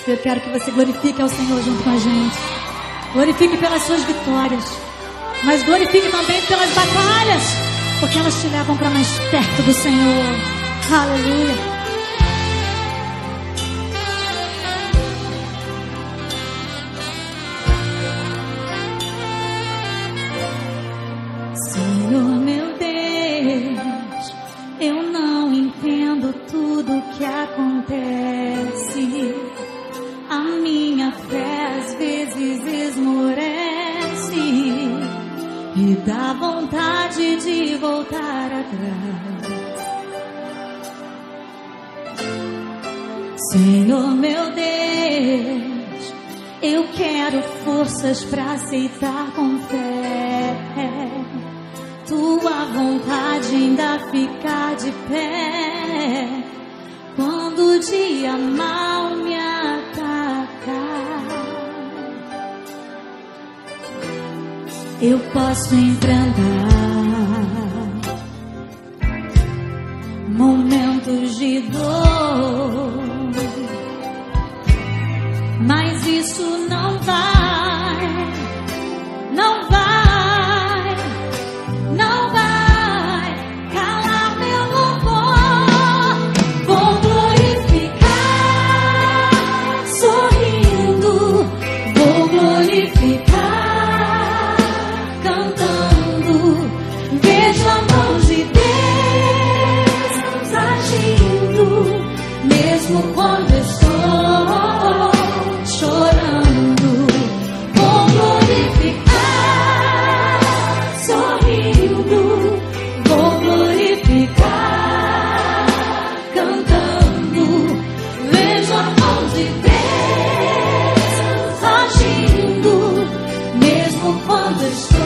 Eu quero que você glorifique ao Senhor junto com a gente. Glorifique pelas suas vitórias, mas glorifique também pelas batalhas, porque elas te levam para mais perto do Senhor. Aleluia. Senhor meu Deus, eu não entendo tudo que acontece. A minha fé às vezes esmorece e dá vontade de voltar atrás. Senhor meu Deus, eu quero forças para aceitar com fé. Tua vontade ainda ficar de pé quando o dia mal me atacar. Eu posso enfrentar momentos de dor, mas isso não vai, não vai. Mesmo quando estou chorando, vou glorificar, sorrindo, vou glorificar, cantando. Vejo a mão de Deus agindo, mesmo quando estou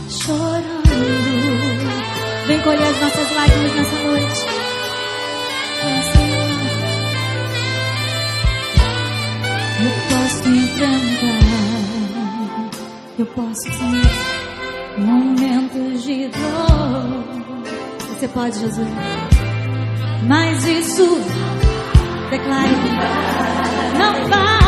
chorando. Vem colher as nossas lágrimas nessa noite. Eu posso enfrentar, eu posso sim, momentos de dor. Você pode, Jesus. Mas isso, declare, não vai.